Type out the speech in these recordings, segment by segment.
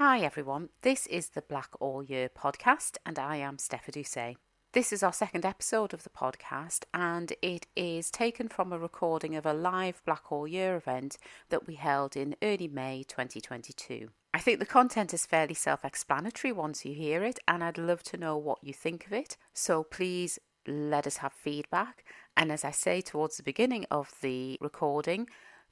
Hi everyone, this is the Black All Year podcast and I am Stepha Doucet. This is our second episode of the podcast and it is taken from a recording of a live Black All Year event that we held in early May 2022. I think the content is fairly self-explanatory once you hear it and I'd love to know what you think of it, so please let us have feedback. And as I say towards the beginning of the recording,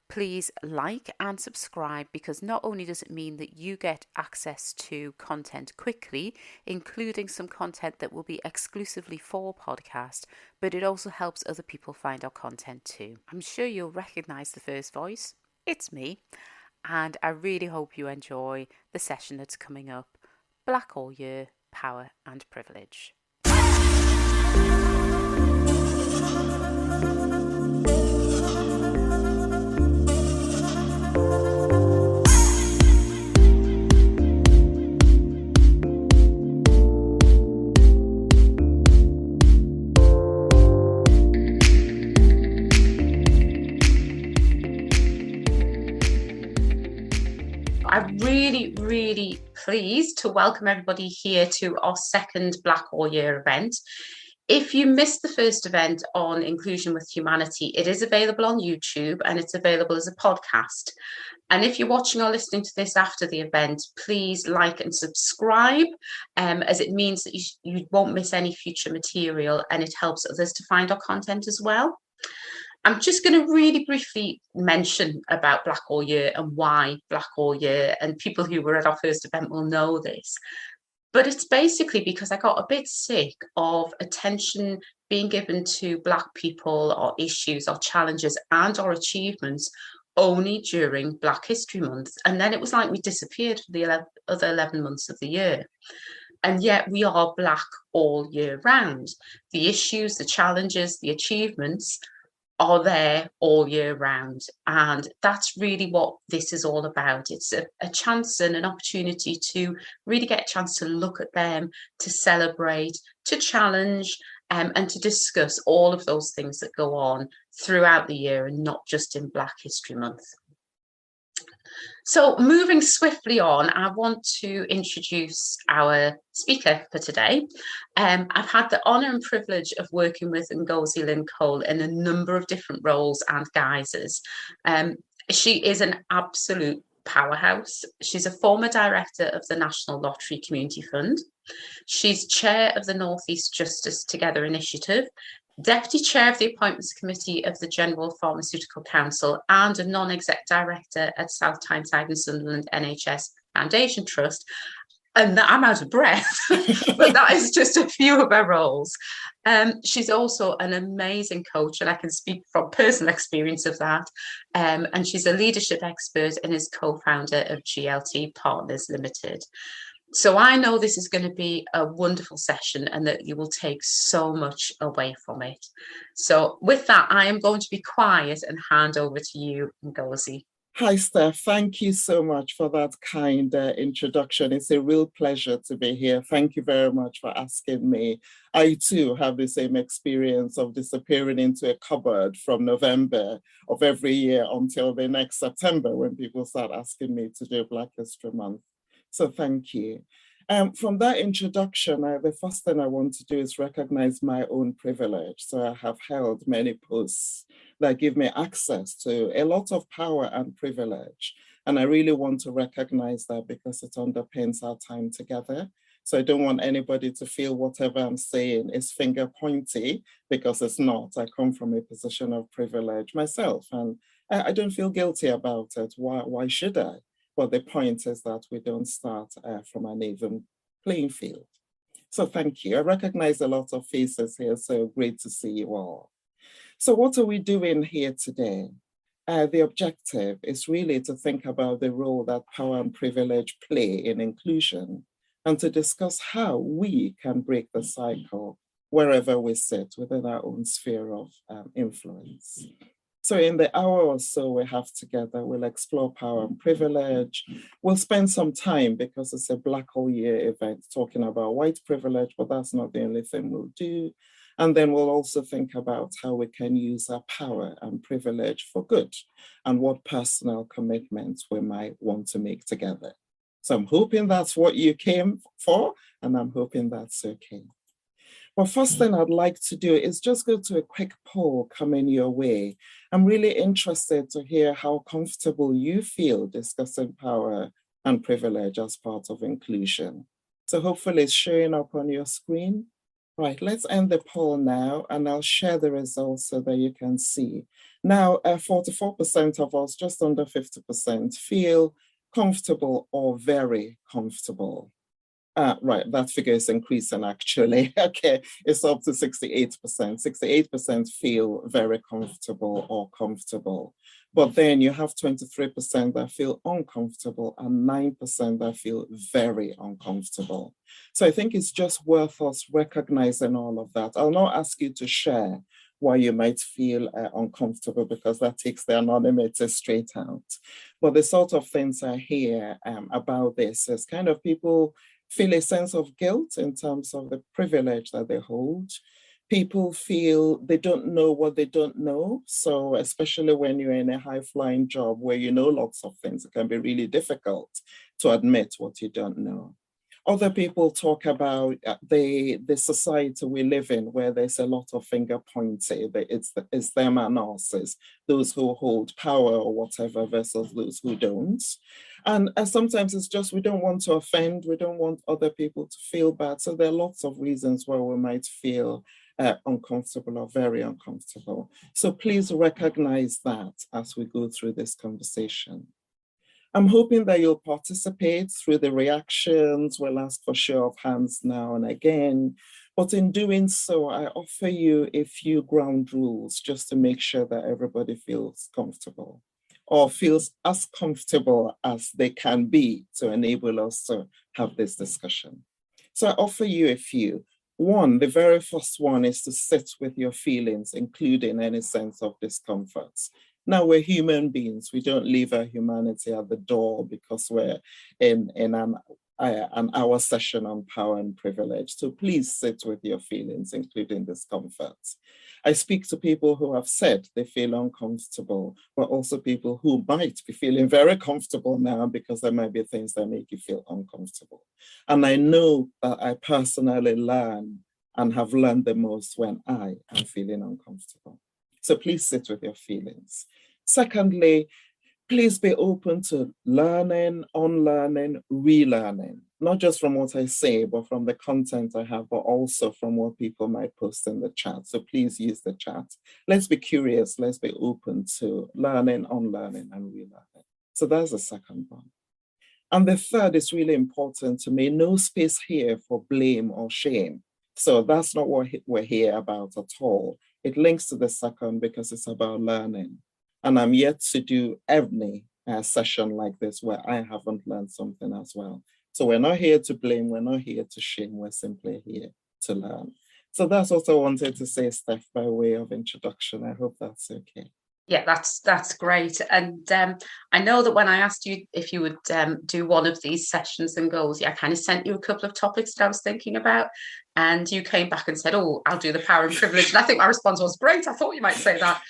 please like and subscribe, because not only does it mean that you get access to content quickly, including some content that will be exclusively for podcast, but it also helps other people find our content too. I'm sure you'll recognise the first voice. It's me. And I really hope you enjoy the session that's coming up. Black All Year, Power and Privilege. I'm really pleased to welcome everybody here to our second Black All Year event. If you missed the first event on Inclusion with Humanity, it is available on YouTube and it's available as a podcast. And if you're watching or listening to this after the event, please like and subscribe, as it means that you won't miss any future material and it helps others to find our content as well. I'm just going to really briefly mention about Black All Year and why Black All Year, and people who were at our first event will know this. But it's basically because I got a bit sick of attention being given to Black people, our issues, our challenges and our achievements only during Black History Month. And then it was like we disappeared for the other 11 months of the year. And yet we are Black all year round. The issues, the challenges, the achievements are there all year round. And that's really what this is all about. It's a chance and an opportunity to really get a chance to look at them, to celebrate, to challenge, and to discuss all of those things that go on throughout the year and not just in Black History Month. So moving swiftly on, I want to introduce our speaker for today. I've had the honour and privilege of working with Ngozi Lyn Cole in a number of different roles and guises. She is an absolute powerhouse. She's a former director of the National Lottery Community Fund. She's chair of the North East Justice Together initiative, Deputy Chair of the Appointments Committee of the General Pharmaceutical Council and a non-exec director at South Tyneside and Sunderland NHS Foundation Trust. And I'm out of breath, but that is just a few of her roles. She's also an amazing coach, and I can speak from personal experience of that. And she's a leadership expert and is co-founder of GLT Partners Ltd. So I know this is going to be a wonderful session and that you will take so much away from it. So with that, I am going to be quiet and hand over to you, Ngozi. Hi, Steph. Thank you so much for that kind introduction. It's a real pleasure to be here. Thank you very much for asking me. I too have the same experience of disappearing into a cupboard from November of every year until the next September when people start asking me to do Black History Month. So thank you. From that introduction, the first thing I want to do is recognize my own privilege. So I have held many posts that give me access to a lot of power and privilege. And I really want to recognize that because it underpins our time together. So I don't want anybody to feel whatever I'm saying is finger pointy, because it's not. I come from a position of privilege myself, and I don't feel guilty about it. Why should I? But the point is that we don't start from an even playing field. So thank you. I recognize a lot of faces here, so great to see you all. So what are we doing here today? The objective is really to think about the role that power and privilege play in inclusion and to discuss how we can break the cycle wherever we sit within our own sphere of influence. So in the hour or so we have together, we'll explore power and privilege. We'll spend some time, because it's a Black All Year event, talking about white privilege, but that's not the only thing we'll do. And then we'll also think about how we can use our power and privilege for good and what personal commitments we might want to make together. So I'm hoping that's what you came for, and I'm hoping that's okay. Well, first thing I'd like to do is just go to a quick poll coming your way. I'm really interested to hear how comfortable you feel discussing power and privilege as part of inclusion. So hopefully it's showing up on your screen. Right, let's end the poll now, and I'll share the results so that you can see. Now, 44% of us, just under 50%, feel comfortable or very comfortable. Right, that figure is increasing actually. Okay, it's up to 68%. 68% feel very comfortable or comfortable. But then you have 23% that feel uncomfortable and 9% that feel very uncomfortable. So I think it's just worth us recognizing all of that. I'll not ask you to share why you might feel uncomfortable, because that takes the anonymity straight out. But the sort of things I hear about this is kind of people feel a sense of guilt in terms of the privilege that they hold. People feel they don't know what they don't know. So especially when you're in a high-flying job where you know lots of things, it can be really difficult to admit what you don't know. Other people talk about the society we live in, where there's a lot of finger pointing. It's them and us, it's those who hold power or whatever versus those who don't. And sometimes it's just we don't want to offend, we don't want other people to feel bad. So there are lots of reasons why we might feel uncomfortable or very uncomfortable. So please recognize that as we go through this conversation. I'm hoping that you'll participate through the reactions. We'll ask for show of hands now and again. But in doing so, I offer you a few ground rules just to make sure that everybody feels comfortable or feels as comfortable as they can be to enable us to have this discussion. So I offer you a few. One, the very first one is to sit with your feelings, including any sense of discomfort. Now, we're human beings. We don't leave our humanity at the door because we're in an hour session on power and privilege. So please sit with your feelings, including discomfort. I speak to people who have said they feel uncomfortable, but also people who might be feeling very comfortable now because there might be things that make you feel uncomfortable. And I know that I personally learn and have learned the most when I am feeling uncomfortable. So please sit with your feelings. Secondly, please be open to learning, unlearning, relearning, not just from what I say, but from the content I have, but also from what people might post in the chat. So please use the chat. Let's be curious. Let's be open to learning, unlearning, and relearning. So that's the second one. And the third is really important to me. No space here for blame or shame. So that's not what we're here about at all. It links to the second because it's about learning. And I'm yet to do any session like this where I haven't learned something as well. So we're not here to blame, we're not here to shame, we're simply here to learn. So that's what I wanted to say, Steph, by way of introduction. I hope that's okay. Yeah, that's great. And I know that when I asked you if you would do one of these sessions and goals, I kind of sent you a couple of topics that I was thinking about, and you came back and said, oh, I'll do the power and privilege. And I think my response was, great, I thought you might say that.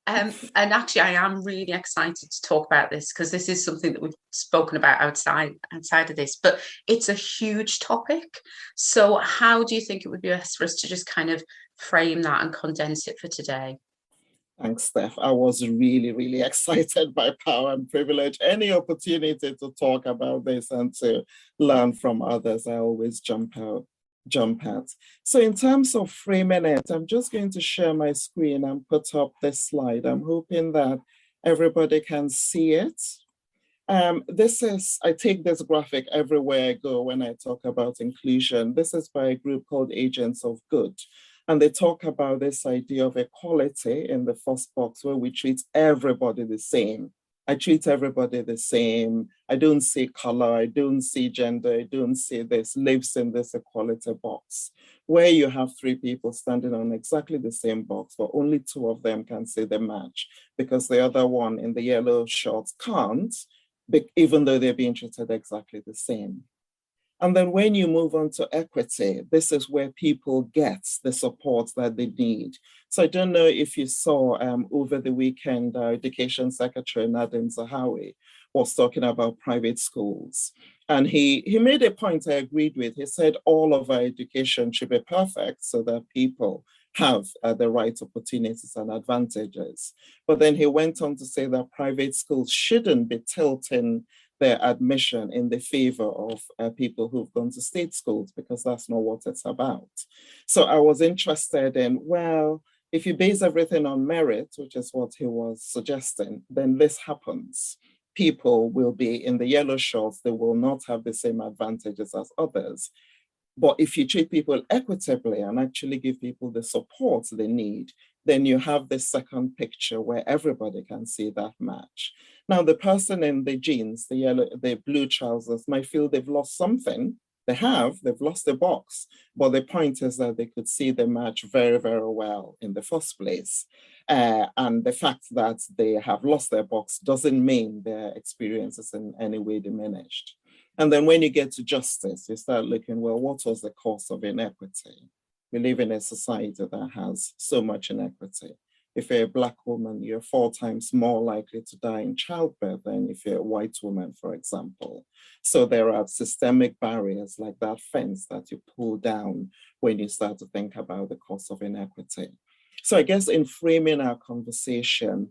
And actually, I am really excited to talk about this because this is something that we've spoken about outside of this, but it's a huge topic. So how do you think it would be best for us to just kind of frame that and condense it for today? Thanks, Steph. I was really, really excited by power and privilege. Any opportunity to talk about this and to learn from others, I always jump at. So in terms of framing it, I'm just going to share my screen and put up this slide. I'm hoping that everybody can see it. I take this graphic everywhere I go when I talk about inclusion. This is by a group called Agents of Good. And they talk about this idea of equality in the first box, where we treat everybody the same. I treat everybody the same. I don't see color, I don't see gender, I don't see this, lives in this equality box, where you have three people standing on exactly the same box, but only two of them can say the match because the other one in the yellow shorts can't, even though they're being treated exactly the same. And then when you move on to equity, this is where people get the support that they need. So I don't know if you saw over the weekend, our Education Secretary, Nadine Zahawi, was talking about private schools. And he made a point I agreed with. He said all of our education should be perfect so that people have the right opportunities and advantages. But then he went on to say that private schools shouldn't be tilting their admission in the favor of people who've gone to state schools, because that's not what it's about. So I was interested in, well, if you base everything on merit, which is what he was suggesting, then this happens. People will be in the yellow shorts, they will not have the same advantages as others. But if you treat people equitably and actually give people the support they need, then you have the second picture where everybody can see that match. Now, the person in the jeans, the blue trousers, might feel they've lost something. They've lost the box. But the point is that they could see the match very, very well in the first place. And the fact that they have lost their box doesn't mean their experience is in any way diminished. And then when you get to justice, you start looking, well, what was the cause of inequity? We live in a society that has so much inequity. If you're a Black woman, you're 4 times more likely to die in childbirth than if you're a white woman, for example. So there are systemic barriers like that fence that you pull down when you start to think about the cause of inequity. So I guess in framing our conversation,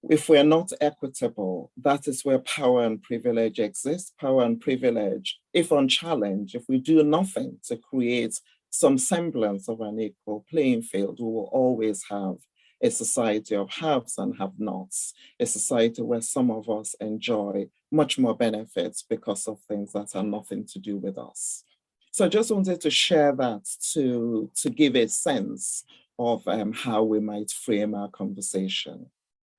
if we're not equitable, that is where power and privilege exist. Power and privilege, if unchallenged, if we do nothing to create some semblance of an equal playing field, we will always have a society of haves and have-nots, a society where some of us enjoy much more benefits because of things that are nothing to do with us. So I just wanted to share that to give a sense of how we might frame our conversation.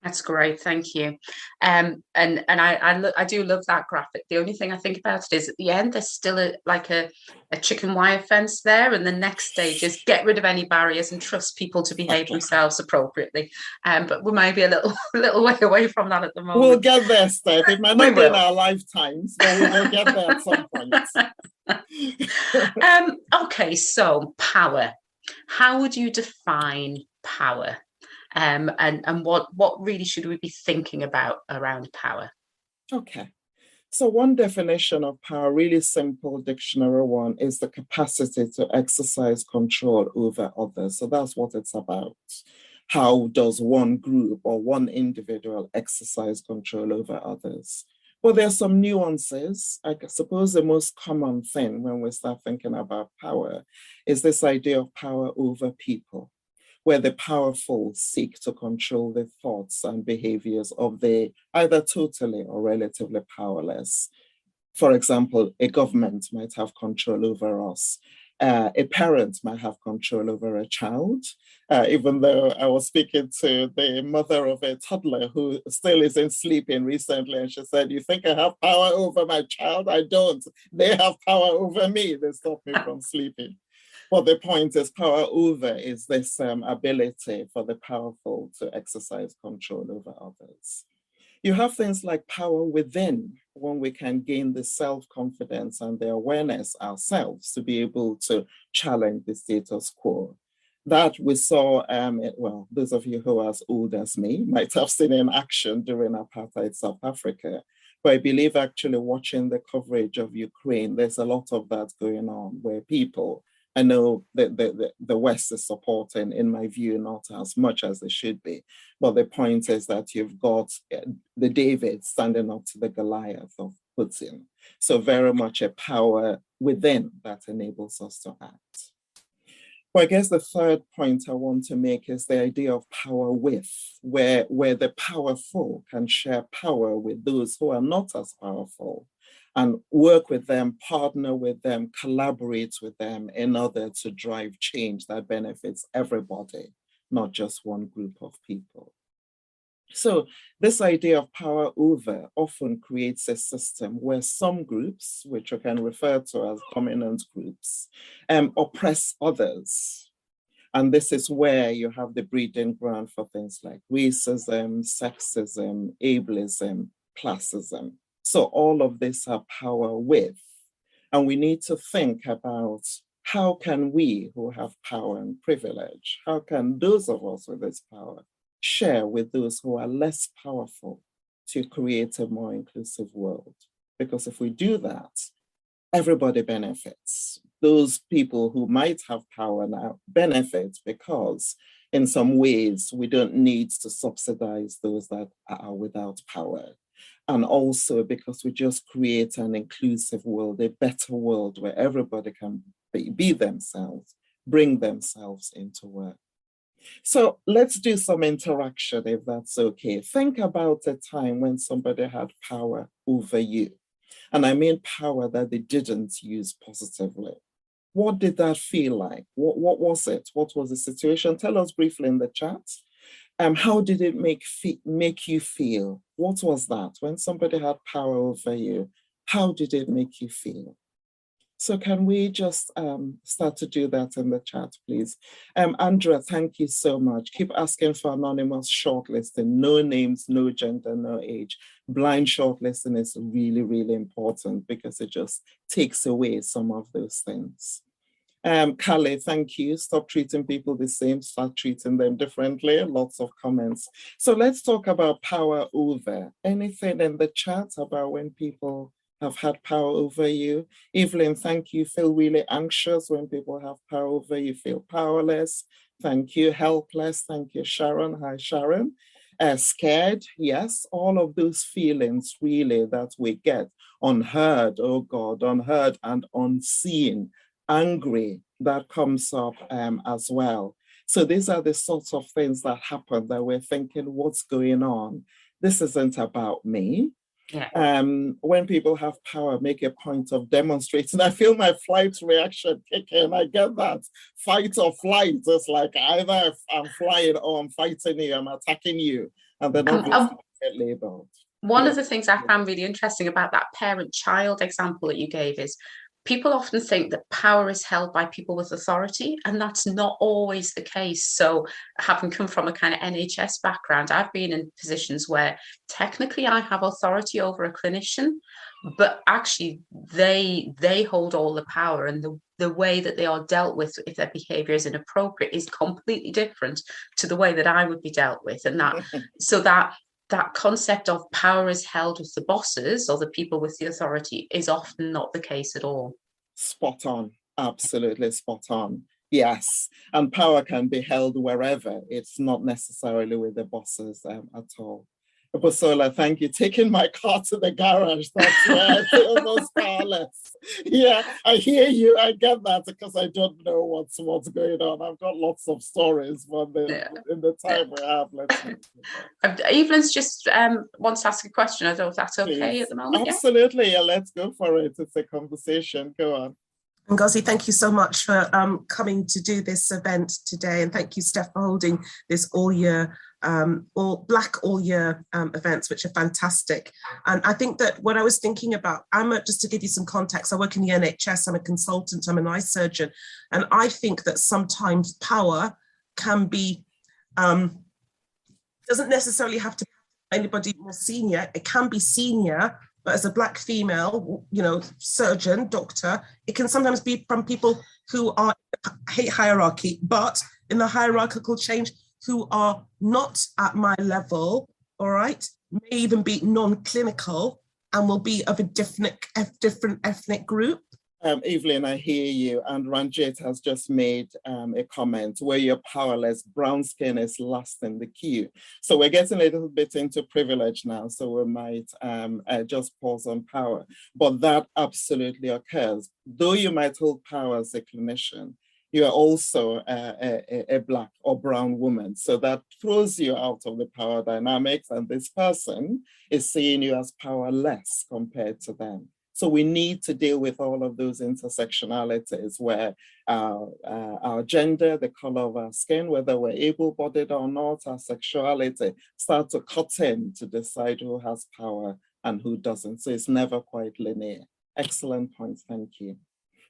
That's great, thank you. And I do love that graphic. The only thing I think about it is at the end there's still a chicken wire fence there, and the next stage is get rid of any barriers and trust people to behave themselves appropriately. But we might be a little way away from that at the moment. We'll get there, Steph. It might not be in our lifetimes, but we will get there at some point. Okay, so power. How would you define power? And what really should we be thinking about around power? Okay. So one definition of power, really simple dictionary one, is the capacity to exercise control over others. So that's what it's about. How does one group or one individual exercise control over others? Well, there's some nuances. I suppose the most common thing when we start thinking about power is this idea of power over people, where the powerful seek to control the thoughts and behaviors of the either totally or relatively powerless. For example, a government might have control over us. A parent might have control over a child, even though I was speaking to the mother of a toddler who still isn't sleeping recently, and she said, "You think I have power over my child? I don't. They have power over me. They stop me from sleeping." Well, the point is power over is this ability for the powerful to exercise control over others. You have things like power within, when we can gain the self-confidence and the awareness ourselves to be able to challenge the status quo. That we saw, well, those of you who are as old as me might have seen in action during apartheid South Africa. But I believe actually watching the coverage of Ukraine, there's a lot of that going on where people, I know that the West is supporting, in my view, not as much as they should be. But the point is that you've got the David standing up to the Goliath of Putin. So very much a power within that enables us to act. Well, I guess the third point I want to make is the idea of power with, where the powerful can share power with those who are not as powerful, and work with them, partner with them, collaborate with them in order to drive change that benefits everybody, not just one group of people. So this idea of power over often creates a system where some groups, which we can refer to as dominant groups, oppress others. And this is where you have the breeding ground for things like racism, sexism, ableism, classism. So all of this are power with, and we need to think about how can we who have power and privilege, how can those of us with this power share with those who are less powerful to create a more inclusive world? Because if we do that, everybody benefits. Those people who might have power now benefit because in some ways we don't need to subsidize those that are without power. And also because we just create an inclusive world, a better world where everybody can be themselves, bring themselves into work. So let's do some interaction, if that's okay. Think about a time when somebody had power over you. And I mean power that they didn't use positively. What did that feel like? What was it? What was the situation? Tell us briefly in the chat. How did it make you feel? What was that? When somebody had power over you, how did it make you feel? So can we just start to do that in the chat, please? Andrea, thank you so much. Keep asking for anonymous shortlisting. No names, no gender, no age. Blind shortlisting is really, really important because it just takes away some of those things. Kale, thank you. Stop treating people the same, start treating them differently. Lots of comments. So let's talk about power over. Anything in the chat about when people have had power over you? Evelyn, thank you. Feel really anxious when people have power over you, feel powerless. Thank you. Helpless. Thank you, Sharon. Hi, Sharon. Scared, yes, all of those feelings really that we get. Unheard, oh God, unheard and unseen. Angry, that comes up as well. So these are the sorts of things that happen that we're thinking, what's going on? This isn't about me. Yeah. When people have power, make a point of demonstrating. I feel my flight reaction kick in. I get that. Fight or flight. It's like either I'm flying or I'm fighting you, I'm attacking you. And then obviously get labeled. One of the things I found really interesting about that parent-child example that you gave is people often think that power is held by people with authority, and that's not always the case. So having come from a kind of NHS background, I've been in positions where technically I have authority over a clinician, but actually they hold all the power, and the way that they are dealt with if their behavior is inappropriate is completely different to the way that I would be dealt with. And that concept of power is held with the bosses or the people with the authority is often not the case at all. Spot on. Absolutely spot on. Yes. And power can be held wherever. It's not necessarily with the bosses at all. Bosola, thank you. Taking my car to the garage, that's where I feel most powerless. Yeah, I hear you. I get that because I don't know what's going on. I've got lots of stories, but in the time we have, let's Evelyn's just wants to ask a question. I don't know if that's okay. Please. At the moment. Absolutely. Yeah, let's go for it. It's a conversation. Go on. Ngozi, thank you so much for coming to do this event today. And thank you, Steph, for holding this all year events, which are fantastic. And I think that what I was thinking about, just to give you some context, I work in the NHS, I'm a consultant, I'm an eye surgeon. And I think that sometimes power can be, doesn't necessarily have to be anybody more senior, it can be senior, but as a Black female, surgeon, doctor, it can sometimes be from people who are hierarchy, but in the hierarchical change, who are not at my level, all right, may even be non-clinical and will be of a different ethnic group. Evelyn, I hear you. And Ranjit has just made a comment where you're powerless, brown skin is last in the queue. So we're getting a little bit into privilege now. So we might just pause on power. But that absolutely occurs. Though you might hold power as a clinician, you are also a Black or brown woman. So that throws you out of the power dynamics. And this person is seeing you as powerless compared to them. So we need to deal with all of those intersectionalities where our gender, the color of our skin, whether we're able-bodied or not, our sexuality, start to cut in to decide who has power and who doesn't. So it's never quite linear. Excellent point, thank you.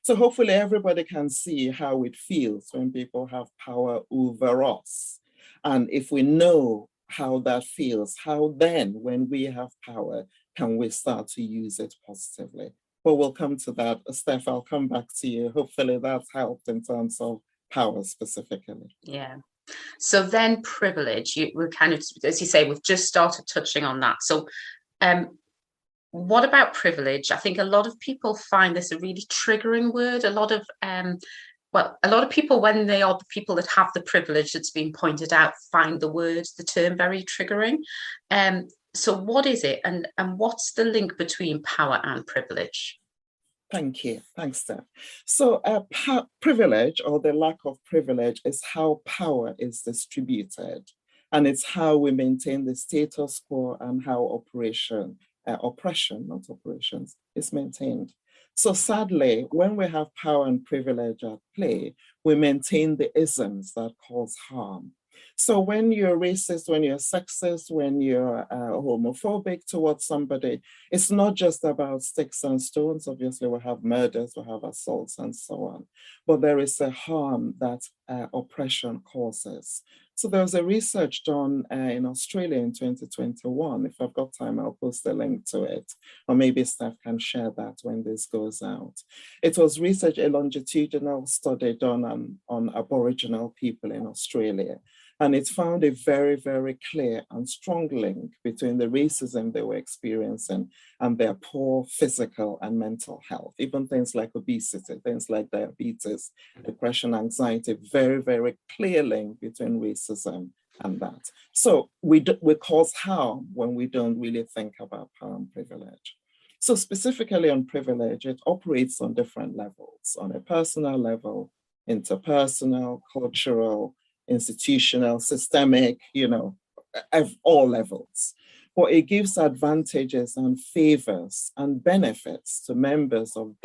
So hopefully everybody can see how it feels when people have power over us. And if we know how that feels, how then, when we have power, can we start to use it positively? But we'll come to that. Steph, I'll come back to you. Hopefully that's helped in terms of power specifically. Yeah. So then privilege, we're kind of, as you say, we've just started touching on that. So what about privilege? I think a lot of people find this a really triggering word. A lot of people, when they are the people that have the privilege that's been pointed out, find the term very triggering. So what is it, and what's the link between power and privilege? Thank you. Thanks, Steph. So privilege, or the lack of privilege, is how power is distributed. And it's how we maintain the status quo and how oppression, not operations, is maintained. So sadly, when we have power and privilege at play, we maintain the isms that cause harm. So when you're racist, when you're sexist, when you're homophobic towards somebody, it's not just about sticks and stones. Obviously, we have murders, we have assaults, and so on. But there is a harm that oppression causes. So there was a research done in Australia in 2021. If I've got time, I'll post a link to it, or maybe staff can share that when this goes out. It was research, a longitudinal study done on Aboriginal people in Australia. And it found a very, very clear and strong link between the racism they were experiencing and their poor physical and mental health. Even things like obesity, things like diabetes, depression, anxiety, very, very clear link between racism and that. So we cause harm when we don't really think about power and privilege. So specifically on privilege, it operates on different levels, on a personal level, interpersonal, cultural, institutional, systemic, at all levels. But it gives advantages and favors and benefits to members of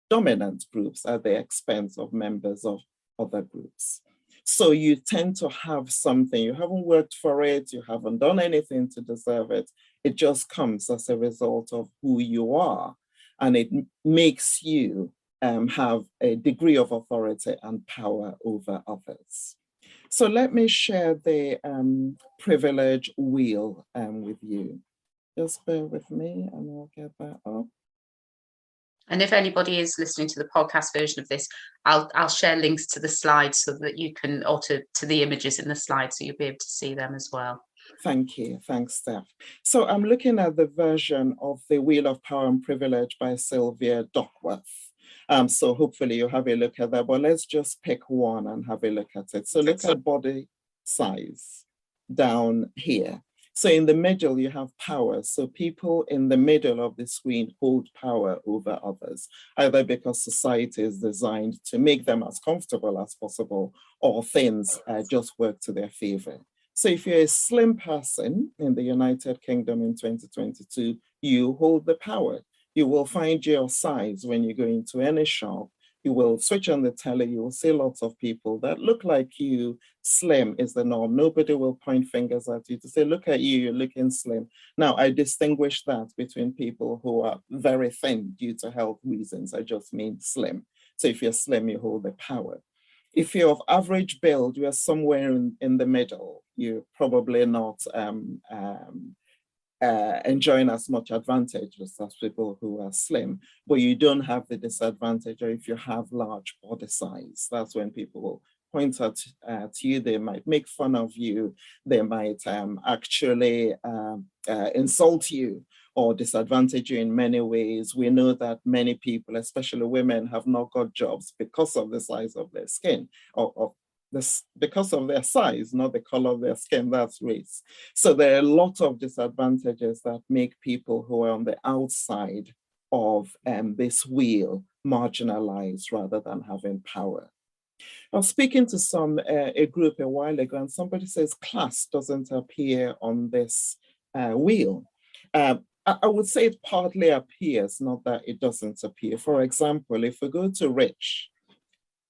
dominant groups at the expense of members of other groups. So you tend to have something, you haven't worked for it, you haven't done anything to deserve it. It just comes as a result of who you are. And it makes you have a degree of authority and power over others. So let me share the privilege wheel with you. Just bear with me and I'll get that up. And if anybody is listening to the podcast version of this, I'll share links to the slides so that you can, or to the images in the slides, so you'll be able to see them as well. Thank you. Thanks, Steph. So I'm looking at the version of the Wheel of Power and Privilege by Sylvia Duckworth. So hopefully you have a look at that, but let's just pick one and have a look at it. So look at body size down here. So in the middle, you have power. So people in the middle of the screen hold power over others, either because society is designed to make them as comfortable as possible, or things just work to their favor. So if you're a slim person in the United Kingdom in 2022, you hold the power. You will find your size when you go into any shop. You will switch on the telly, you will see lots of people that look like you. Slim is the norm. Nobody will point fingers at you to say, look at you, you're looking slim. Now, I distinguish that between people who are very thin due to health reasons. I just mean slim. So if you're slim, you hold the power. If you're of average build, you are somewhere in the middle. You're probably not enjoying as much advantage as people who are slim, but you don't have the disadvantage. Or if you have large body size, that's when people will point at you. They might make fun of you. They might actually insult you or disadvantage you in many ways. We know that many people, especially women, have not got jobs because of the size of their skin, or because of their size, not the color of their skin. That's race. So there are a lot of disadvantages that make people who are on the outside of this wheel marginalized rather than having power. I was speaking to a group a while ago, and somebody says class doesn't appear on this wheel. I would say it partly appears, not that it doesn't appear. For example, if we go to rich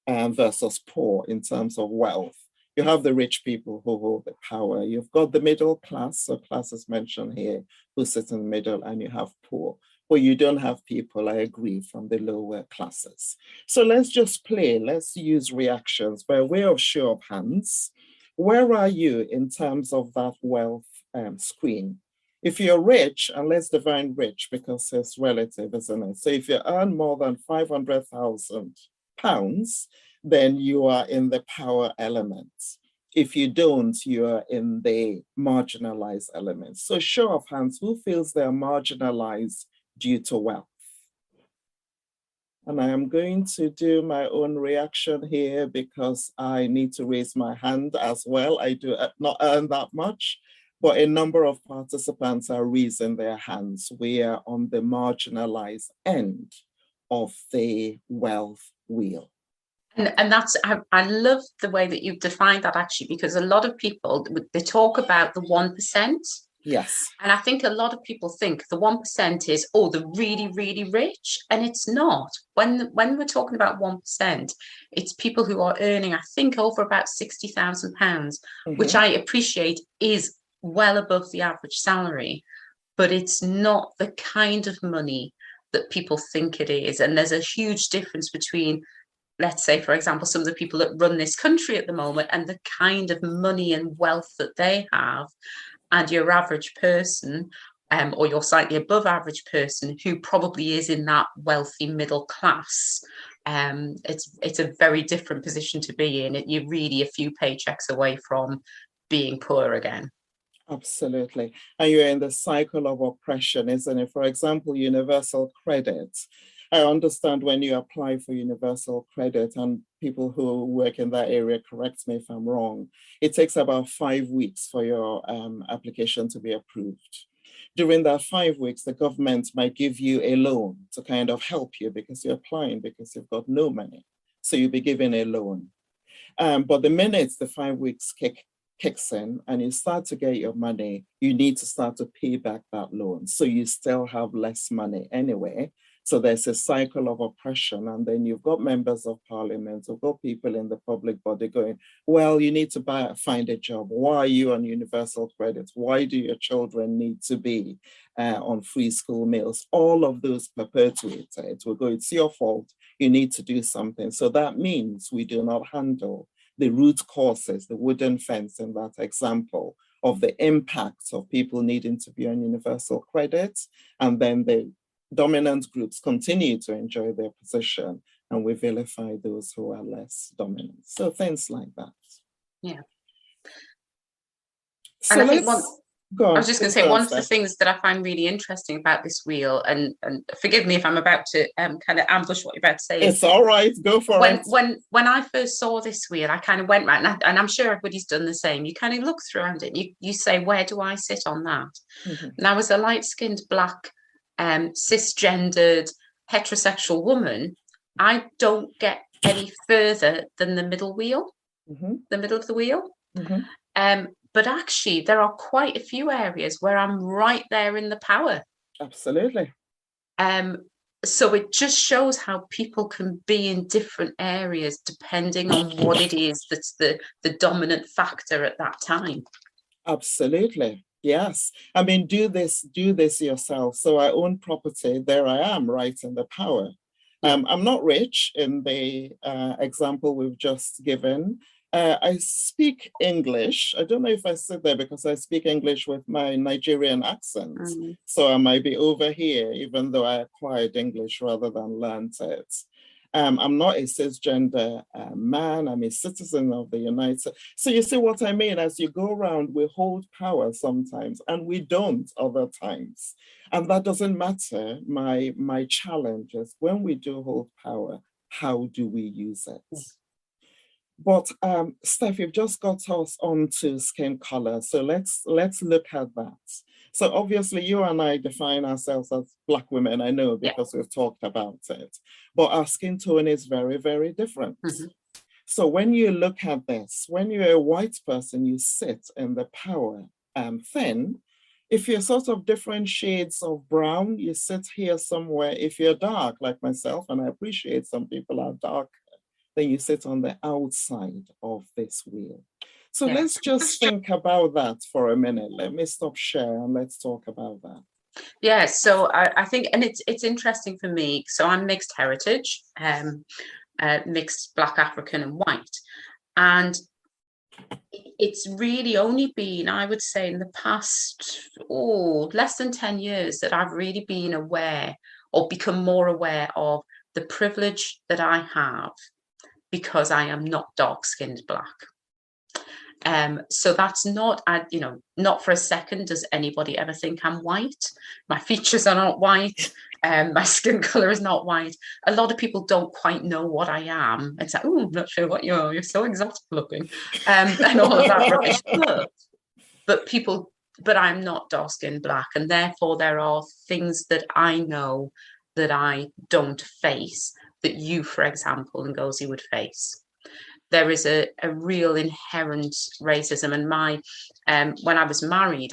versus poor in terms of wealth, you have the rich people who hold the power. You've got the middle class, so class is mentioned here, who sit in the middle, and you have poor. But you don't have people, I agree, from the lower classes. So let's just play. Let's use reactions by way of show of hands. Where are you in terms of that wealth screen? If you're rich, and let's define rich because it's relative, isn't it? So if you earn more than £500,000, then you are in the power element. If you don't, you are in the marginalized element. So show of hands, who feels they are marginalized due to wealth? And I am going to do my own reaction here because I need to raise my hand as well. I do not earn that much, but a number of participants are raising their hands. We are on the marginalized end of the wealth wheel. And that's, I love the way that you've defined that, actually, because a lot of people, they talk about the 1%. Yes. And I think a lot of people think the 1% is, oh, the really, really rich. And it's not. When we're talking about 1%, it's people who are earning, I think, over about £60,000, which I appreciate is well above the average salary. But it's not the kind of money that people think it is. And there's a huge difference between, let's say, for example, some of the people that run this country at the moment and the kind of money and wealth that they have, and your average person, or your slightly above average person who probably is in that wealthy middle class. It's a very different position to be in. You're really a few paychecks away from being poor again. Absolutely. And you're in the cycle of oppression, isn't it? For example, universal credit. I understand when you apply for universal credit, and people who work in that area, correct me if I'm wrong, it takes about 5 weeks for your application to be approved. During that 5 weeks, the government might give you a loan to kind of help you because you're applying because you've got no money. So you'll be given a loan. But the minute the 5 weeks kicks in and you start to get your money, you need to start to pay back that loan. So you still have less money anyway. So there's a cycle of oppression. And then you've got members of parliament, you've got people in the public body going, well, you need to find a job. Why are you on universal credit? Why do your children need to be on free school meals? All of those perpetuated. We go, it's your fault. You need to do something. So that means we do not handle the root causes, the wooden fence in that example, of the impact of people needing to be on universal credit. And then the dominant groups continue to enjoy their position, and we vilify those who are less dominant. So things like that. Yeah. So and I think I was just going to say, one of the Steph. things that I find really interesting about this wheel, and forgive me if I'm about to kind of ambush what you're about to say. It's all right, go for it. When I first saw this wheel, I kind of went right, and I'm sure everybody's done the same. You kind of look through it, and you say, where do I sit on that? Mm-hmm. Now, as a light-skinned, black, cisgendered, heterosexual woman, I don't get any further than the middle wheel, the middle of the wheel. But actually, there are quite a few areas where I'm right there in the power. Absolutely. So it just shows how people can be in different areas depending on what it is that's the dominant factor at that time. Absolutely. Yes. I mean, do this yourself. So I own property. There I am, right in the power. I'm not rich in the example we've just given. I speak English. I don't know if I sit there because I speak English with my Nigerian accent. So I might be over here, even though I acquired English rather than learned it. I'm not a cisgender man. I'm a citizen of the United States. So you see what I mean? As you go around, we hold power sometimes and we don't other times. And that doesn't matter. My challenge is when we do hold power, how do we use it? But Steph, you've just got us onto skin color. So let's look at that. So obviously you and I define ourselves as Black women, I know, because we've talked about it. But our skin tone is very, very different. So when you look at this, when you're a white person, you sit in the power thin. If you're sort of different shades of brown, you sit here somewhere. If you're dark, like myself, and I appreciate some people are dark, then you sit on the outside of this wheel. So let's just think about that for a minute. Let me stop sharing and let's talk about that. Yeah, so I think, and it's interesting for me. So I'm mixed heritage, mixed Black, African and white. And it's really only been, I would say, in the past, less than 10 years that I've really been aware or become more aware of the privilege that I have because I am not dark-skinned Black. So that's not, not for a second does anybody ever think I'm white. My features are not white. My skin color is not white. A lot of people don't quite know what I am. It's like, oh, I'm not sure what you are. You're so exotic looking, and all of that rubbish. But I'm not dark skinned Black, and therefore there are things that I know that I don't face that you, for example, Ngozi would face. There is a real inherent racism. And when I was married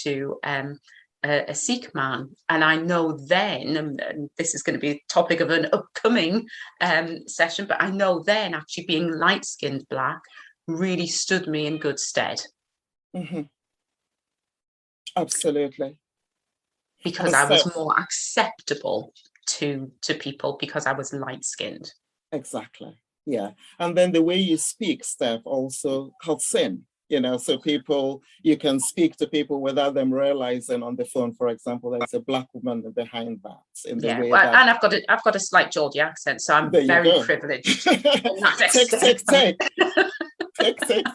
to a Sikh man, and I know then, and this is going to be a topic of an upcoming session, but I know then actually being light-skinned Black really stood me in good stead. Mm-hmm. Absolutely. Because I was more acceptable to people because I was light-skinned. Exactly. Yeah. And then the way you speak, Steph, also cuts in, so you can speak to people without them realizing on the phone, for example, there's a Black woman behiing that. And I've got a slight Geordie accent, so I'm very privileged in that extent.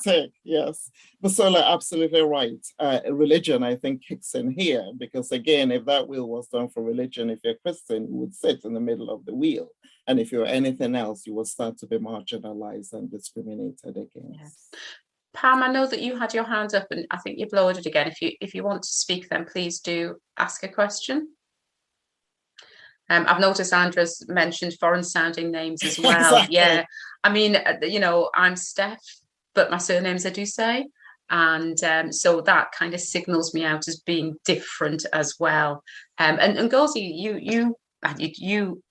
Take. Yes. But Sola, absolutely right. Religion, I think, kicks in here because, again, if that wheel was done for religion, if you're Christian, you would sit in the middle of the wheel. And if you're anything else, you will start to be marginalized and discriminated against. Yes. Pam, I know that you had your hand up, and I think you've lowered it again. If you want to speak, then please do ask a question. I've noticed Andra's mentioned foreign-sounding names as well. Exactly. Yeah, I mean, I'm Steph, but my surname's Adusei, and so that kind of signals me out as being different as well. And Ngozi, you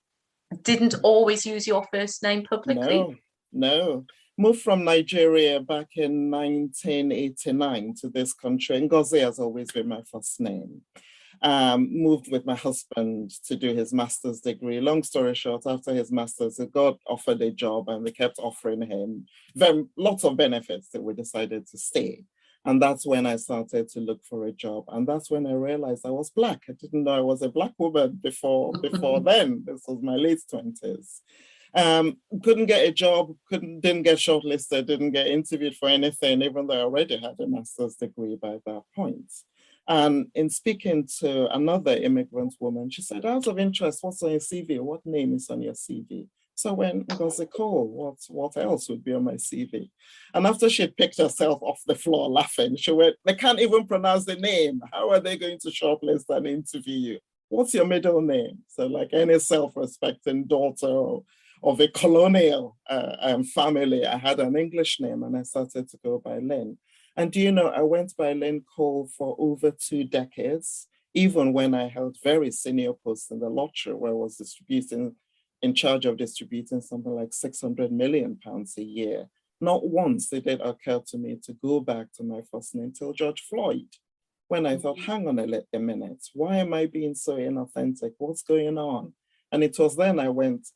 didn't always use your first name publicly? No. Moved from Nigeria back in 1989 to this country. Ngozi has always been my first name. Moved with my husband to do his master's degree. Long story short, after his master's, he got offered a job and they kept offering him lots of benefits that we decided to stay. And that's when I started to look for a job. And that's when I realized I was Black. I didn't know I was a Black woman before then. This was my late 20s. Couldn't get a job, didn't get shortlisted, didn't get interviewed for anything, even though I already had a master's degree by that point. And in speaking to another immigrant woman, she said, out of interest, what's on your CV? What name is on your CV? So I went, Ngozi Cole, what else would be on my CV? And after she picked herself off the floor laughing, she went, they can't even pronounce the name. How are they going to shortlist and interview you? What's your middle name? So like any self-respecting daughter of a colonial family, I had an English name and I started to go by Lyn. And do you know, I went by Lyn Cole for over 2 decades, even when I held very senior posts in the lottery, where I was in charge of distributing something like £600 million a year. Not once did it occur to me to go back to my first name till George Floyd, when I thought, hang on a minute, why am I being so inauthentic? What's going on? And it was then I went,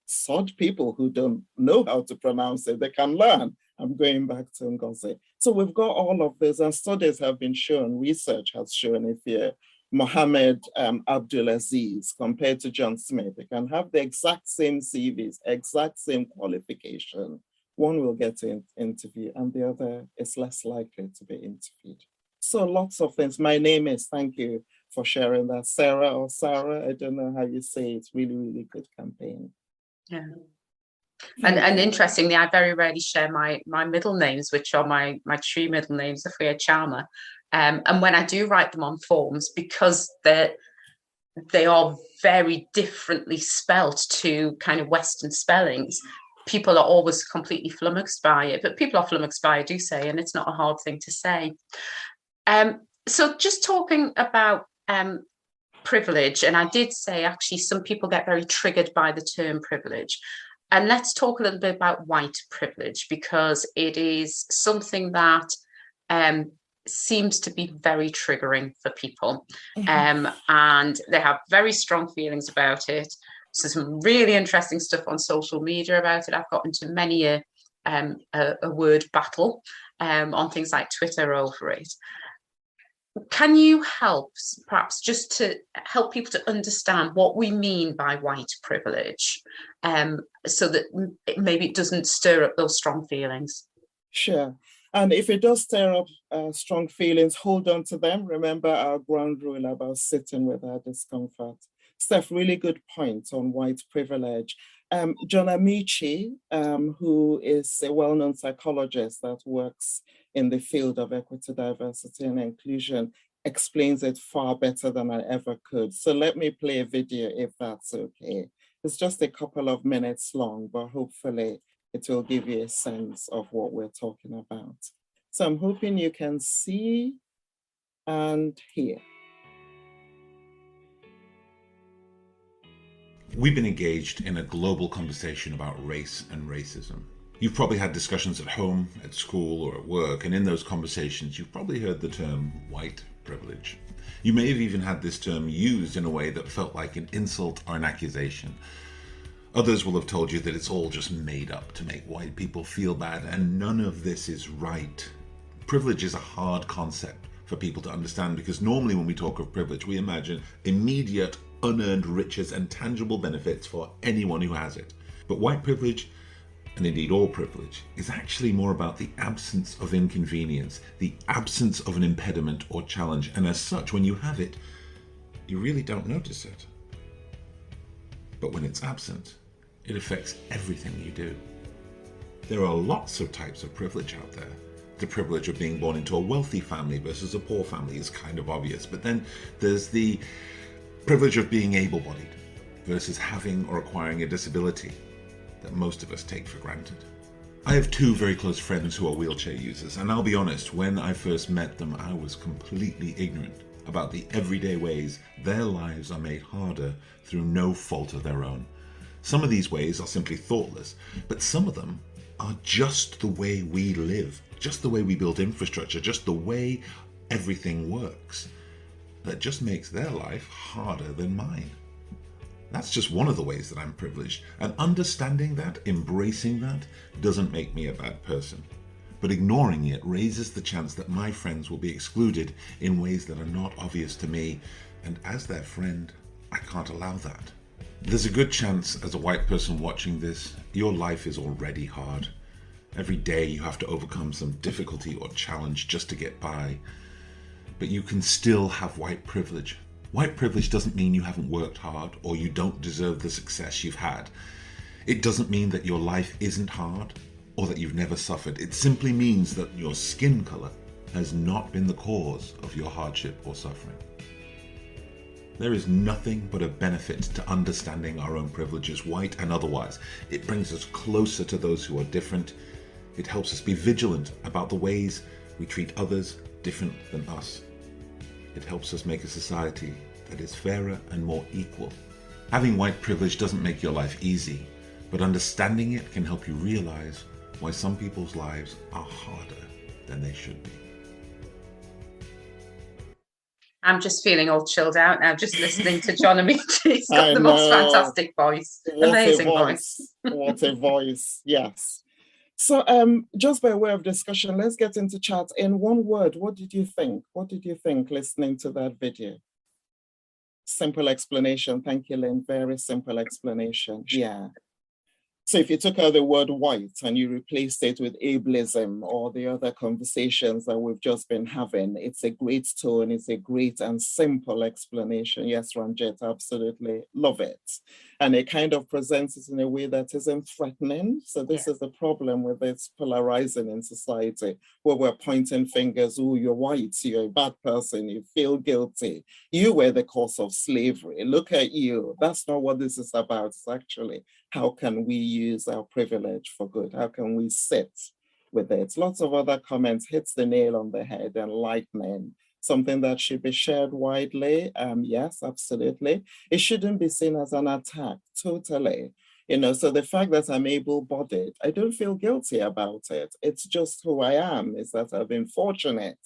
sod people who don't know how to pronounce it, they can learn. I'm going back to Ngozi. So we've got all of this, and studies have been shown, research has shown, if you're Mohammed Abdulaziz compared to John Smith, they can have the exact same CVs, exact same qualification. One will get an interview and the other is less likely to be interviewed. So lots of things. My name is, thank you for sharing that, Sarah or Sarah, I don't know how you say it. It's really, really good campaign. Yeah. And interestingly, I very rarely share my middle names, which are my true middle names, Afia Chama. And when I do write them on forms, because they are very differently spelt to kind of Western spellings, people are always completely flummoxed by it. But people are flummoxed by it, I do say, and it's not a hard thing to say. So just talking about privilege, and I did say actually some people get very triggered by the term privilege. And let's talk a little bit about white privilege, because it is something that seems to be very triggering for people. And they have very strong feelings about it. So some really interesting stuff on social media about it. I've got into many a word battle on things like Twitter over it. Can you help, perhaps, just to help people to understand what we mean by white privilege, so that maybe it doesn't stir up those strong feelings? Sure. And if it does stir up strong feelings, hold on to them. Remember our ground rule about sitting with our discomfort. Steph, really good point on white privilege. John Amici, who is a well-known psychologist that works in the field of equity, diversity, and inclusion, explains it far better than I ever could. So let me play a video if that's okay. It's just a couple of minutes long, but hopefully it will give you a sense of what we're talking about. So I'm hoping you can see and hear. We've been engaged in a global conversation about race and racism. You've probably had discussions at home, at school, or at work, and in those conversations, you've probably heard the term white privilege. You may have even had this term used in a way that felt like an insult or an accusation. Others will have told you that it's all just made up to make white people feel bad, and none of this is right. Privilege is a hard concept for people to understand because normally when we talk of privilege, we imagine immediate, unearned riches and tangible benefits for anyone who has it. But white privilege, and indeed all privilege, is actually more about the absence of inconvenience, the absence of an impediment or challenge, and as such, when you have it, you really don't notice it. But when it's absent, it affects everything you do. There are lots of types of privilege out there. The privilege of being born into a wealthy family versus a poor family is kind of obvious, but then there's the privilege of being able-bodied versus having or acquiring a disability that most of us take for granted. I have two very close friends who are wheelchair users, and I'll be honest, when I first met them, I was completely ignorant about the everyday ways their lives are made harder through no fault of their own. Some of these ways are simply thoughtless, but some of them are just the way we live, just the way we build infrastructure, just the way everything works, that just makes their life harder than mine. That's just one of the ways that I'm privileged, and understanding that, embracing that, doesn't make me a bad person. But ignoring it raises the chance that my friends will be excluded in ways that are not obvious to me, and as their friend, I can't allow that. There's a good chance, as a white person watching this, your life is already hard. Every day you have to overcome some difficulty or challenge just to get by. But you can still have white privilege. White privilege doesn't mean you haven't worked hard or you don't deserve the success you've had. It doesn't mean that your life isn't hard or that you've never suffered. It simply means that your skin color has not been the cause of your hardship or suffering. There is nothing but a benefit to understanding our own privileges, white and otherwise. It brings us closer to those who are different. It helps us be vigilant about the ways we treat others different than us. It helps us make a society that is fairer and more equal. Having white privilege doesn't make your life easy, but understanding it can help you realize why some people's lives are harder than they should be. I'm just feeling all chilled out now, just listening to John Amici. He's got the most fantastic voice. Amazing voice. What a voice, yes. So just by way of discussion, let's get into chat. In one word, what did you think? What did you think listening to that video? Simple explanation. Thank you, Lynn. Very simple explanation. Yeah. So if you took out the word white and you replaced it with ableism or the other conversations that we've just been having, it's a great tone, it's a great and simple explanation. Yes, Ranjit, absolutely love it. And it kind of presents it in a way that isn't threatening. So this is the problem with this polarizing in society, where we're pointing fingers, oh, you're white, you're a bad person, you feel guilty. You were the cause of slavery. Look at you. That's not what this is about. It's actually, how can we use our privilege for good? How can we sit with it? Lots of other comments hits the nail on the head, enlightening, something that should be shared widely. Yes, absolutely. It shouldn't be seen as an attack, totally. You know, so the fact that I'm able-bodied, I don't feel guilty about it. It's just who I am, is that I've been fortunate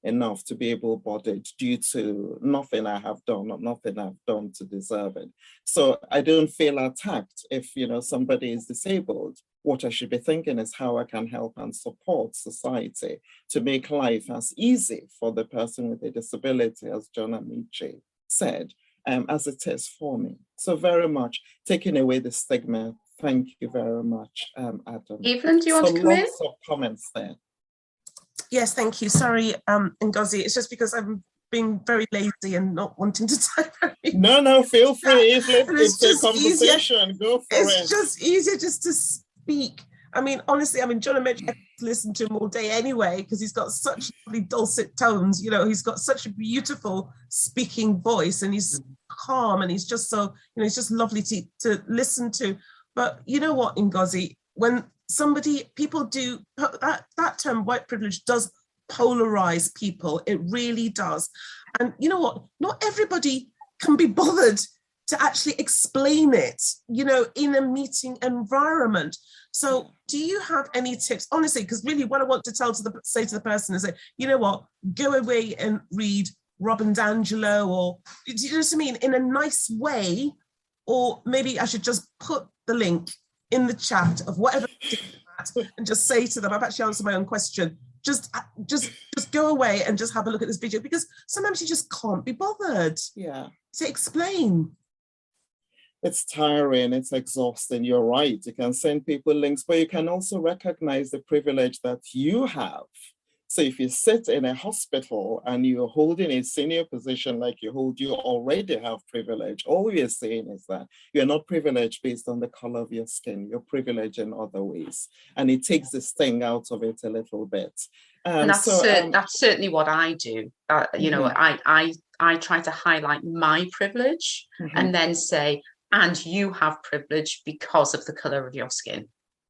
enough to be able-bodied due to nothing I have done or nothing I've done to deserve it. So I don't feel attacked if, you know, somebody is disabled. What I should be thinking is how I can help and support society to make life as easy for the person with a disability, as John Amici said, as it is for me. So very much taking away the stigma. Thank you very much, Adam. Evelyn, do you want to come in? Lots of comments there. Yes, thank you. Sorry, Ngozi, it's just because I'm being very lazy and not wanting to type anything. No, feel free. It's a conversation. Easier. Go for it. It's just easier just to speak. I mean, honestly, John and Mitch, I listen to him all day anyway, because he's got such lovely dulcet tones. You know, he's got such a beautiful speaking voice, and he's calm, and he's just so, he's just lovely to listen to. But you know what, Ngozi, when people do, that term white privilege does polarize people. It really does. And you know what? Not everybody can be bothered to actually explain it, in a meeting environment. So do you have any tips? Honestly, because really what I want to say to the person is that, you know what, go away and read Robin DiAngelo, or, do you know what I mean, in a nice way, or maybe I should just put the link in the chat of whatever and just say to them, I've actually answered my own question. Just go away and just have a look at this video, because sometimes you just can't be bothered. Yeah. To explain. It's tiring, it's exhausting, you're right. You can send people links, but you can also recognize the privilege that you have. So if you sit in a hospital and you're holding a senior position like you hold, you already have privilege. All we're saying is that you're not privileged based on the color of your skin, you're privileged in other ways. And it takes this thing out of it a little bit. And that's certainly what I do. I try to highlight my privilege and then say, and you have privilege because of the color of your skin.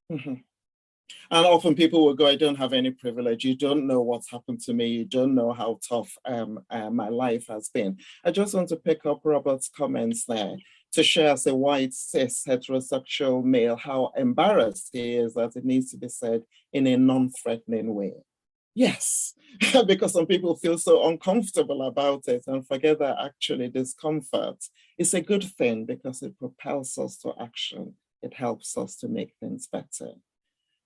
And often people will go, I don't have any privilege. You don't know what's happened to me. You don't know how tough my life has been. I just want to pick up Robert's comments there to share, as a white, cis, heterosexual male, how embarrassed he is that it needs to be said in a non-threatening way. Yes, because some people feel so uncomfortable about it and forget that actually discomfort is a good thing because it propels us to action. It helps us to make things better.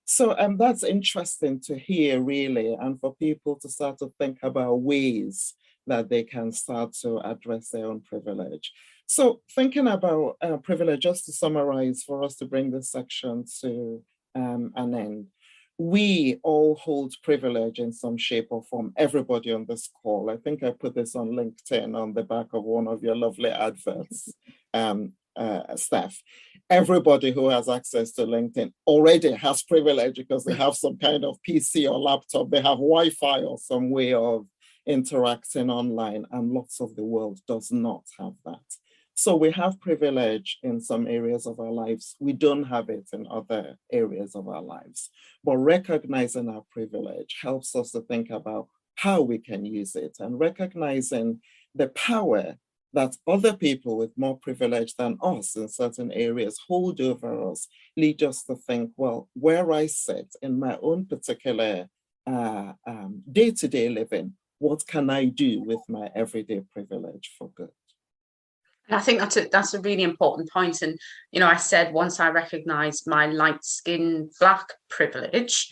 So that's interesting to hear, really, and for people to start to think about ways that they can start to address their own privilege. So thinking about privilege, just to summarize for us to bring this section to an end. We all hold privilege in some shape or form, everybody on this call. I think I put this on LinkedIn on the back of one of your lovely adverts, Steph. Everybody who has access to LinkedIn already has privilege because they have some kind of PC or laptop, they have Wi-Fi or some way of interacting online, and lots of the world does not have that. So we have privilege in some areas of our lives. We don't have it in other areas of our lives. But recognizing our privilege helps us to think about how we can use it, and recognizing the power that other people with more privilege than us in certain areas hold over us lead us to think, well, where I sit in my own particular day-to-day living, what can I do with my everyday privilege for good? And I think that's a really important point. And, I said once I recognized my light skin Black privilege,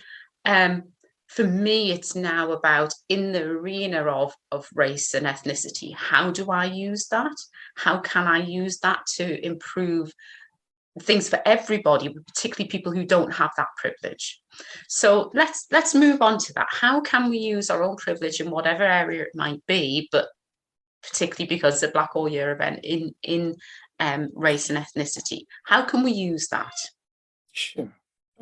for me, it's now about, in the arena of race and ethnicity, how do I use that? How can I use that to improve things for everybody, particularly people who don't have that privilege? So let's move on to that. How can we use our own privilege in whatever area it might be, but particularly because it's a Black All Year event in race and ethnicity? How can we use that? Sure.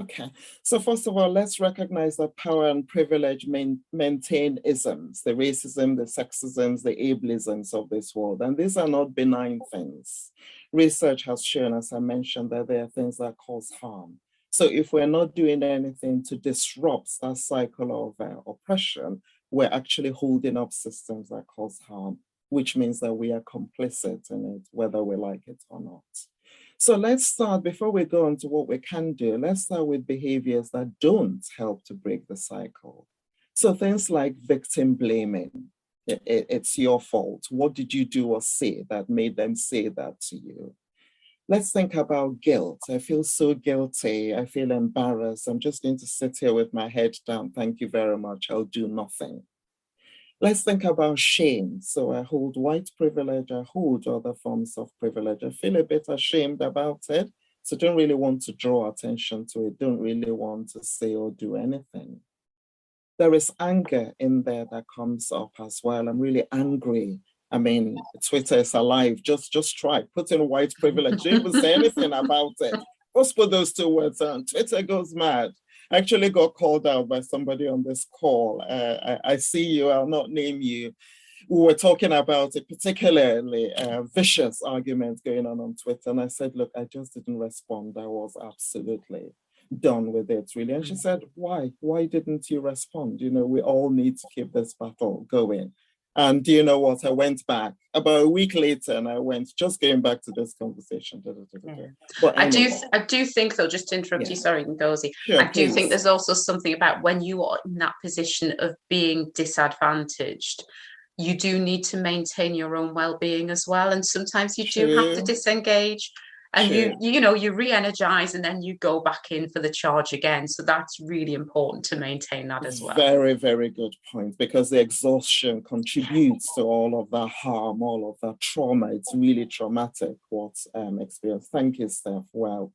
Okay. So first of all, let's recognize that power and privilege maintain isms, the racism, the sexisms, the ableisms of this world. And these are not benign things. Research has shown, as I mentioned, that there are things that cause harm. So if we're not doing anything to disrupt that cycle of oppression, we're actually holding up systems that cause harm, which means that we are complicit in it, whether we like it or not. So let's start, before we go on to what we can do, let's start with behaviors that don't help to break the cycle. So things like victim blaming. It's your fault. What did you do or say that made them say that to you? Let's think about guilt. I feel so guilty. I feel embarrassed. I'm just going to sit here with my head down. Thank you very much. I'll do nothing. Let's think about shame. So I hold white privilege, I hold other forms of privilege. I feel a bit ashamed about it, so don't really want to draw attention to it, don't really want to say or do anything. there is anger in there that comes up as well. I'm really angry. I mean, Twitter is alive. Just try, put in white privilege. Don't even say anything about it. Just put those two words on. Twitter goes mad. I actually got called out by somebody on this call. I see you, I'll not name you. We were talking about a particularly vicious argument going on Twitter. And I said, look, I just didn't respond. I was absolutely done with it, really. And she said, why? Why didn't you respond? You know, we all need to keep this battle going. And do you know what? I went back about a week later and I went, just going back to this conversation. Yeah. But anyway. I do think, though, just to interrupt you, sorry, Ngozi, sure, I do think there's also something about when you are in that position of being disadvantaged, you do need to maintain your own well-being as well. And sometimes you do have to disengage. And you re-energize and then you go back in for the charge again. So that's really important to maintain that as well. Very, very good point, because the exhaustion contributes to all of that harm, all of that trauma. It's really traumatic what's experienced. Thank you, Steph. Well,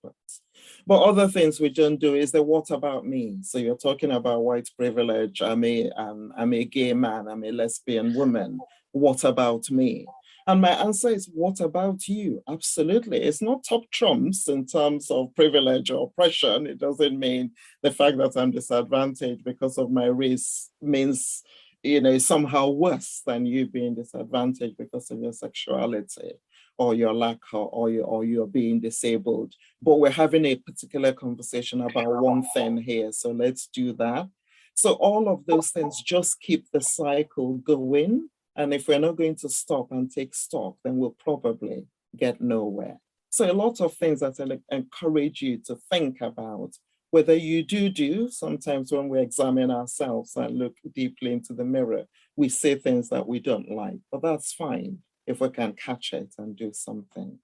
but other things we don't do is the what about me? So you're talking about white privilege. I'm a gay man. I'm a lesbian woman. What about me? And my answer is, what about you? Absolutely. It's not top trumps in terms of privilege or oppression. It doesn't mean the fact that I'm disadvantaged because of my race means, you know, somehow worse than you being disadvantaged because of your sexuality or your lack or you're being disabled. But we're having a particular conversation about one thing here. So let's do that. So all of those things just keep the cycle going. And if we're not going to stop and take stock, then we'll probably get nowhere. So a lot of things that I encourage you to think about, whether you do, sometimes when we examine ourselves and look deeply into the mirror, we say things that we don't like, but that's fine if we can catch it and do something.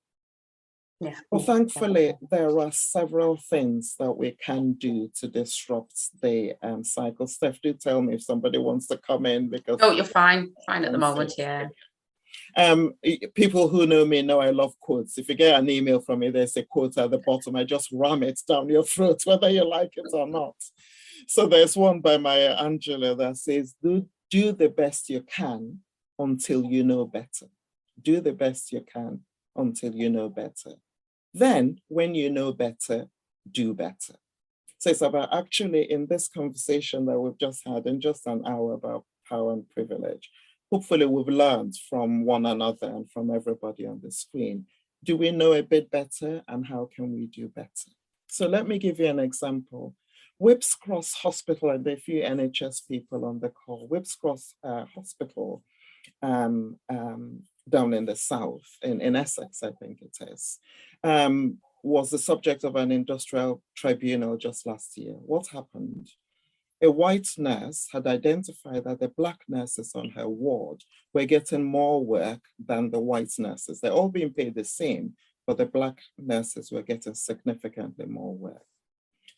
Yeah. Well, thankfully, there are several things that we can do to disrupt the cycle. Steph, do tell me if somebody wants to come in, because oh, you're fine at the moment. Yeah. People who know me know I love quotes. If you get an email from me, there's a quote at the bottom. I just ram it down your throat, whether you like it or not. So there's one by Maya Angelou that says, do the best you can until you know better. Do the best you can until you know better. Then, when you know better, do better. So it's about actually in this conversation that we've just had in just an hour about power and privilege, hopefully we've learned from one another and from everybody on the screen. Do we know a bit better, and how can we do better? So let me give you an example. Whipps Cross Hospital, and there are a few NHS people on the call. Whipps Cross Hospital down in the south, in Essex, I think it is, was the subject of an industrial tribunal just last year. What happened? A white nurse had identified that the black nurses on her ward were getting more work than the white nurses. They're all being paid the same, but the black nurses were getting significantly more work.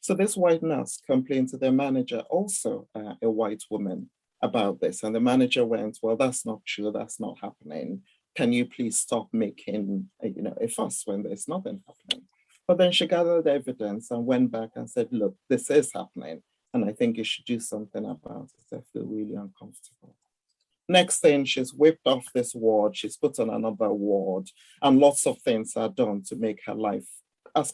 So this white nurse complained to their manager, also a white woman, about this. And the manager went, well, that's not true. That's not happening. Can you please stop making a fuss when there's nothing happening? But then she gathered evidence and went back and said, look, this is happening. And I think you should do something about it. I feel really uncomfortable. Next thing, she's whipped off this ward. She's put on another ward. And lots of things are done to make her life as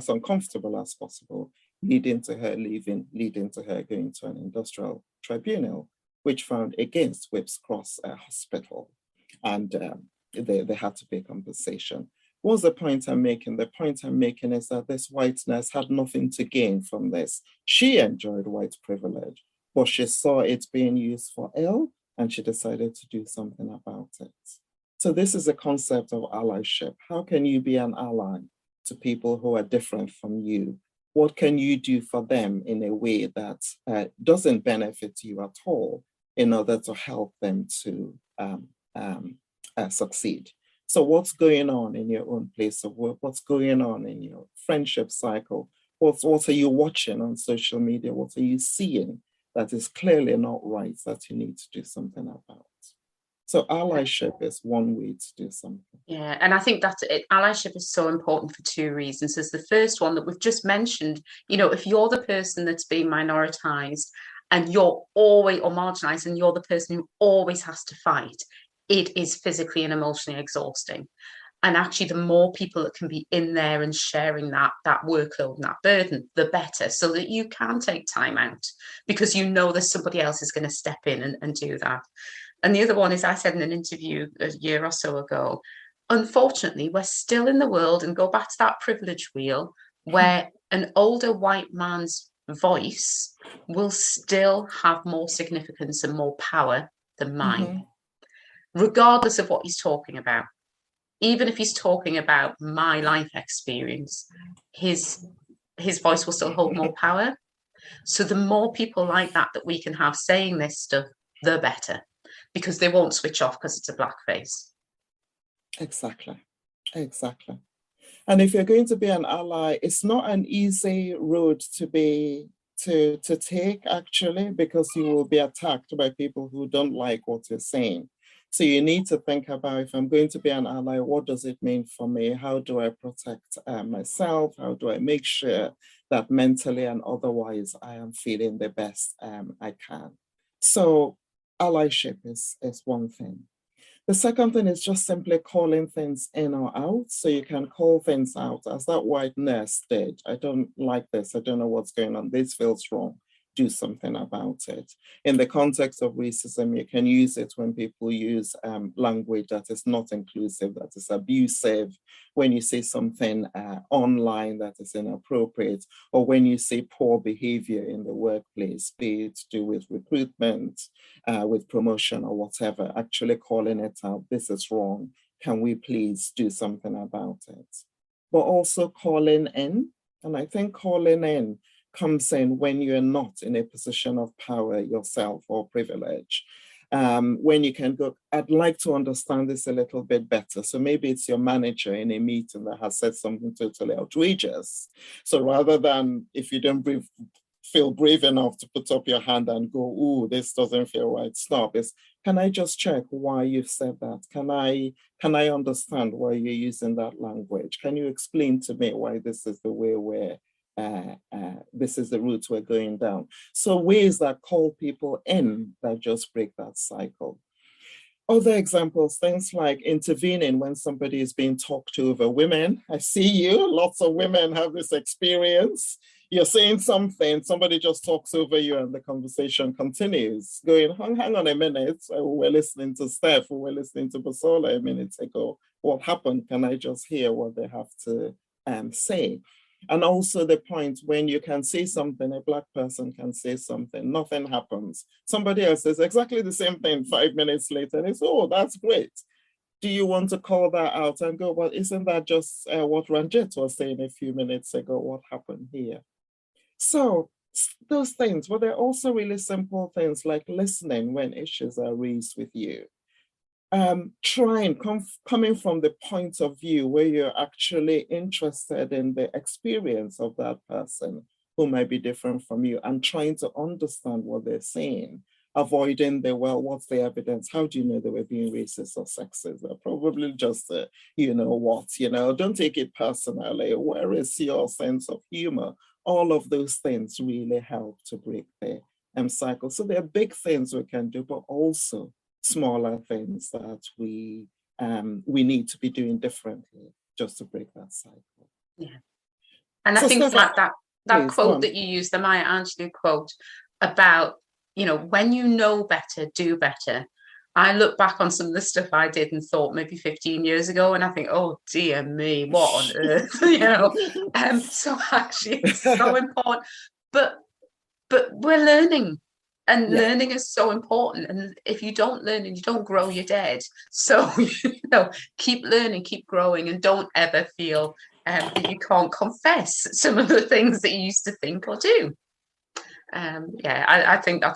uncomfortable as possible, leading to her leaving, leading to her going to an industrial tribunal, which found against Whipps Cross Hospital. And they had to pay compensation. What's the point I'm making? The point I'm making is that this white nurse had nothing to gain from this. She enjoyed white privilege, but she saw it being used for ill, and she decided to do something about it. So this is a concept of allyship. How can you be an ally to people who are different from you? What can you do for them in a way that doesn't benefit you at all in order to help them to succeed? So what's going on in your own place of work? What's going on in your friendship cycle? What are you watching on social media? What are you seeing that is clearly not right that you need to do something about? So allyship is one way to do something. Yeah, and I think that allyship is so important for two reasons. There's the first one that we've just mentioned. If you're the person that's being minoritized and you're always, or marginalized, and you're the person who always has to fight, it is physically and emotionally exhausting. And actually, the more people that can be in there and sharing that workload and that burden, the better, so that you can take time out, because you know that somebody else is going to step in and do that. And the other one is, I said in an interview a year or so ago, unfortunately, we're still in the world, and go back to that privilege wheel, where an older white man's voice will still have more significance and more power than mine, regardless of what he's talking about. Even if he's talking about my life experience, his voice will still hold more power. So the more people like that we can have saying this stuff, the better, because they won't switch off because it's a black face. Exactly. And if you're going to be an ally, it's not an easy road to take, actually, because you will be attacked by people who don't like what you're saying. So you need to think about, if I'm going to be an ally, what does it mean for me? How do I protect myself? How do I make sure that mentally and otherwise I am feeling the best I can? So allyship is one thing. The second thing is just simply calling things in or out. So you can call things out, as that white nurse did. I don't like this. I don't know what's going on. This feels wrong. Do something about it. In the context of racism, you can use it when people use language that is not inclusive, that is abusive, when you say something online that is inappropriate, or when you say poor behavior in the workplace, be it to do with recruitment, with promotion or whatever, actually calling it out, this is wrong. Can we please do something about it? But also calling in, and I think calling in comes in when you're not in a position of power yourself or privilege. When you can go, I'd like to understand this a little bit better. So maybe it's your manager in a meeting that has said something totally outrageous. So rather than, if you don't feel brave enough to put up your hand and go, ooh, this doesn't feel right, stop. It's, can I just check why you've said that? Can I understand why you're using that language? Can you explain to me why this is the way this is the route we're going down? So ways that call people in, that just break that cycle. Other examples, things like intervening when somebody is being talked over. Women, I see you, lots of women have this experience. You're saying something, somebody just talks over you and the conversation continues. Going, hang on a minute, we're listening to Steph, we were listening to Basola a minute ago. What happened? Can I just hear what they have to say? And also the point when you can say something, a Black person can say something, nothing happens. Somebody else says exactly the same thing 5 minutes later, and it's, oh, that's great. Do you want to call that out and go, well, isn't that just what Ranjit was saying a few minutes ago? What happened here? So those things, but they're also really simple things like listening when issues are raised with you. Coming from the point of view where you're actually interested in the experience of that person who might be different from you, and trying to understand what they're saying, avoiding the, well, what's the evidence? How do you know they were being racist or sexist? They're probably just, don't take it personally. Where is your sense of humor? All of those things really help to break the cycle. So there are big things we can do, but also smaller things that we need to be doing differently just to break that cycle. Yeah. And so I think that quote that you used, the Maya Angelou quote about, when you know better, do better. I look back on some of the stuff I did and thought maybe 15 years ago, and I think, oh dear me, what on earth, so actually it's so important. But we're learning. And learning is so important. And if you don't learn and you don't grow, you're dead. So, keep learning, keep growing, and don't ever feel that you can't confess some of the things that you used to think or do. I think I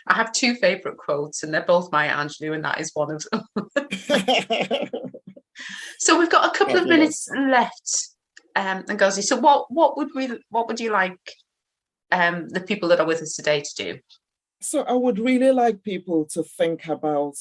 have two favorite quotes, and they're both Maya Angelou, and that is one of them. So we've got a couple of minutes left, Ngozi. So what would you like the people that are with us today to do? So I would really like people to think about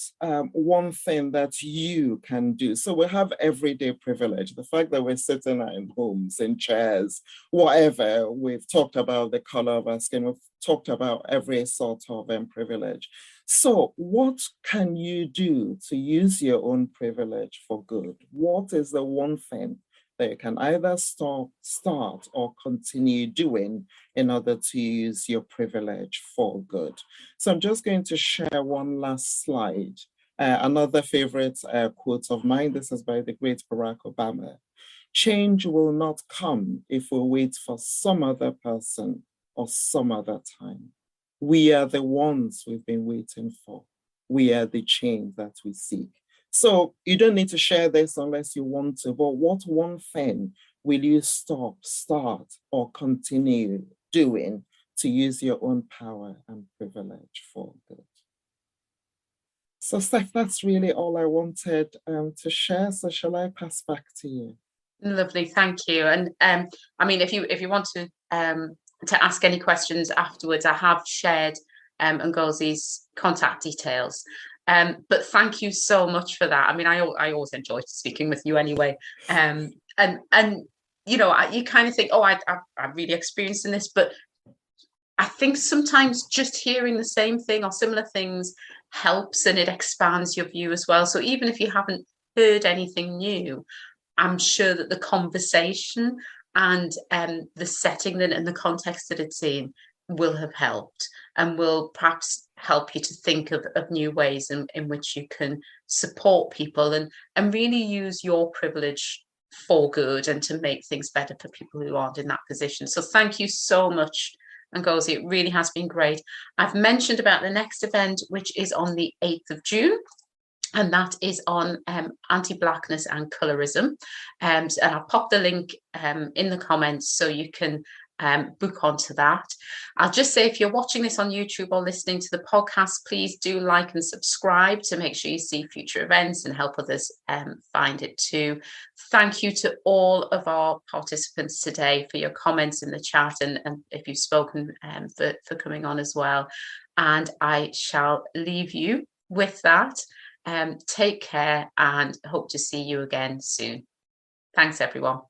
one thing that you can do. So we have everyday privilege. The fact that we're sitting in homes, in chairs, whatever. We've talked about the color of our skin. We've talked about every sort of privilege. So what can you do to use your own privilege for good? What is the one thing that you can either start or continue doing in order to use your privilege for good? So I'm just going to share one last slide. Another favorite quote of mine, this is by the great Barack Obama. Change will not come if we wait for some other person or some other time. We are the ones we've been waiting for. We are the change that we seek. So you don't need to share this unless you want to, but what one thing will you start, or continue doing to use your own power and privilege for good? So Steph, that's really all I wanted to share. So shall I pass back to you? Lovely, thank you. And I mean, if you want to ask any questions afterwards, I have shared Ngozi's contact details. But thank you so much for that. I mean, I always enjoy speaking with you anyway. And you know, you kind of think, oh, I'm really experienced in this, but I think sometimes just hearing the same thing or similar things helps, and it expands your view as well. So even if you haven't heard anything new, I'm sure that the conversation and the setting and the context that it's in will have helped, and will perhaps help you to think of new ways in which you can support people and really use your privilege for good and to make things better for people who aren't in that position. So thank you so much, Ngozi. It really has been great. I've mentioned about the next event, which is on the 8th of June. And that is on anti-Blackness and colorism. And I'll pop the link in the comments so you can book onto that. I'll just say, if you're watching this on YouTube or listening to the podcast, please do like and subscribe to make sure you see future events and help others find it too. Thank you to all of our participants today for your comments in the chat, and if you've spoken for coming on as well. And I shall leave you with that. Take care and hope to see you again soon. Thanks, everyone.